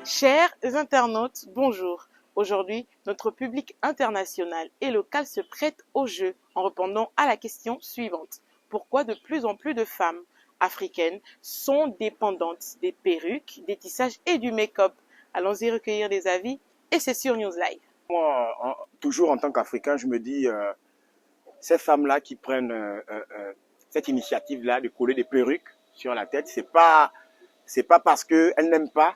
Chers internautes, bonjour. Aujourd'hui, notre public international et local se prête au jeu en répondant à la question suivante. Pourquoi de plus en plus de femmes africaines sont dépendantes des perruques, des tissages et du make-up? Allons-y recueillir des avis et c'est sur News Live. Moi, toujours en tant qu'Africain, je me dis, ces femmes-là qui prennent cette initiative-là de coller des perruques sur la tête, c'est pas parce qu'elles n'aiment pas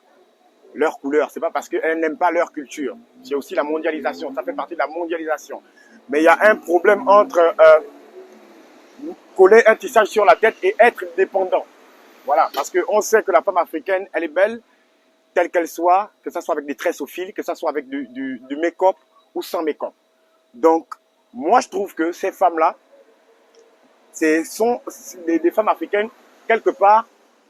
leur couleur, c'est pas parce qu'elles n'aiment pas leur culture. C'est aussi la mondialisation, ça fait partie de la mondialisation. Mais il y a un problème entre coller un tissage sur la tête et être dépendant. Voilà, parce qu'on sait que la femme africaine, elle est belle, telle qu'elle soit, que ça soit avec des tresses au fil, que ça soit avec du make-up ou sans make-up. Donc, moi, je trouve que ces femmes-là, sont des femmes africaines, quelque part,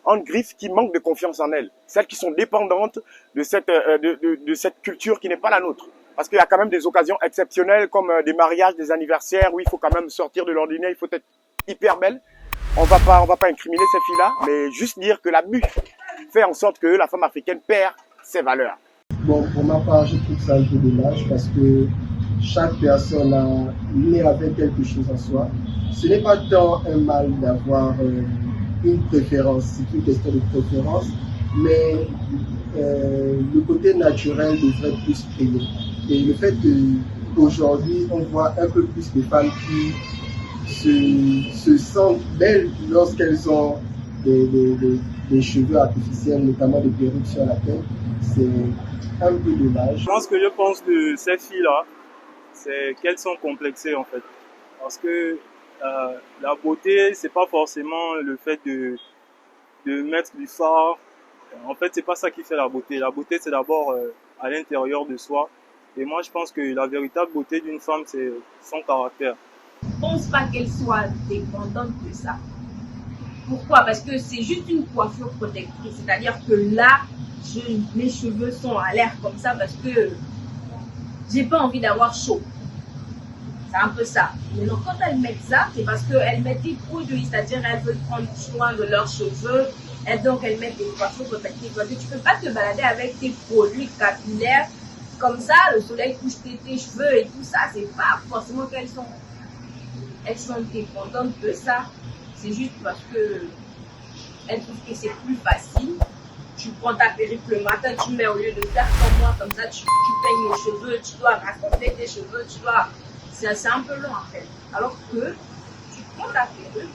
en griffe, qui manquent de confiance en elles. Celles qui sont dépendantes de cette culture qui n'est pas la nôtre. Parce qu'il y a quand même des occasions exceptionnelles, comme des mariages, des anniversaires, où il faut quand même sortir de l'ordinaire, il faut être hyper belle. On va pas incriminer ces filles-là, mais juste dire que l'abus fait en sorte que la femme africaine perd ses valeurs. Bon, pour ma part, je trouve ça un peu dommage parce que chaque personne a né avec quelque chose en soi. Ce n'est pas tant un mal d'avoir une préférence, c'est une question de préférence, mais le côté naturel devrait plus payer. Et le fait qu'aujourd'hui, on voit un peu plus de femmes qui se sentent belles lorsqu'elles ont des cheveux artificiels, notamment des perruques sur la tête, c'est un peu dommage. Ce que je pense de ces filles-là, c'est qu'elles sont complexées en fait. Parce que la beauté, c'est pas forcément le fait de mettre du fard. En fait, c'est pas ça qui fait la beauté. La beauté, c'est d'abord à l'intérieur de soi. Et moi, je pense que la véritable beauté d'une femme, c'est son caractère. Je ne pense pas qu'elle soit dépendante de ça. Pourquoi? Parce que c'est juste une coiffure protectrice. C'est-à-dire que là, mes cheveux sont à l'air comme ça parce que j'ai pas envie d'avoir chaud. C'est un peu ça. Mais non, quand elles mettent ça, c'est parce qu'elles mettent des produits, c'est-à-dire elles veulent prendre soin de leurs cheveux. Et donc elles mettent des coiffures protectrices. Parce que tu peux pas te balader avec tes produits capillaires comme ça, le soleil touche tes cheveux et tout ça. C'est pas forcément qu'elles sont dépendantes de ça. C'est juste parce que elles trouvent que c'est plus facile. Tu prends ta perruque le matin, tu mets au lieu de faire comme moi, comme ça, tu peignes les cheveux, tu dois raconter tes cheveux, c'est un peu long en fait. Alors que tu prends ta perruque,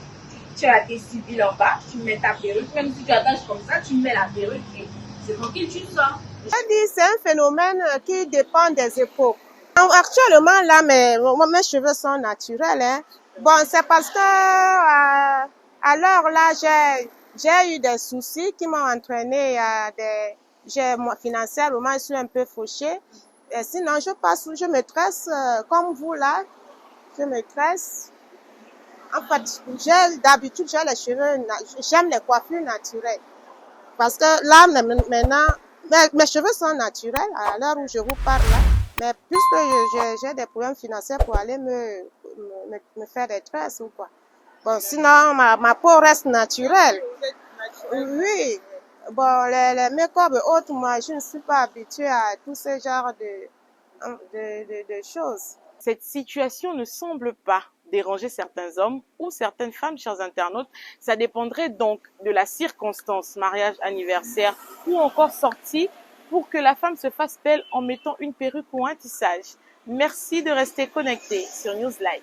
tu as tes cils en bas, tu mets ta perruque, même si tu attaches comme ça, tu mets la perruque et c'est tranquille, tu sors. Je dis c'est un phénomène qui dépend des époques. Actuellement là, mes cheveux sont naturels. Hein. Bon, c'est parce que à l'heure là, j'ai eu des soucis qui m'ont entraîné à financièrement, je suis un peu fauchée. Et sinon, je me tresse comme vous là. Je me tresse. En fait, d'habitude, j'ai les cheveux, j'aime les coiffures naturelles. Parce que là, maintenant, mes cheveux sont naturels à l'heure où je vous parle là. Mais puisque j'ai des problèmes financiers pour aller me faire des tresses ou quoi. Bon, sinon, ma peau reste naturelle. Oui. Bon, les make-up et autres, moi, je ne suis pas habituée à tous ces genres de choses. Cette situation ne semble pas déranger certains hommes ou certaines femmes, chers internautes. Ça dépendrait donc de la circonstance, mariage, anniversaire ou encore sortie, pour que la femme se fasse belle en mettant une perruque ou un tissage. Merci de rester connecté sur News Live.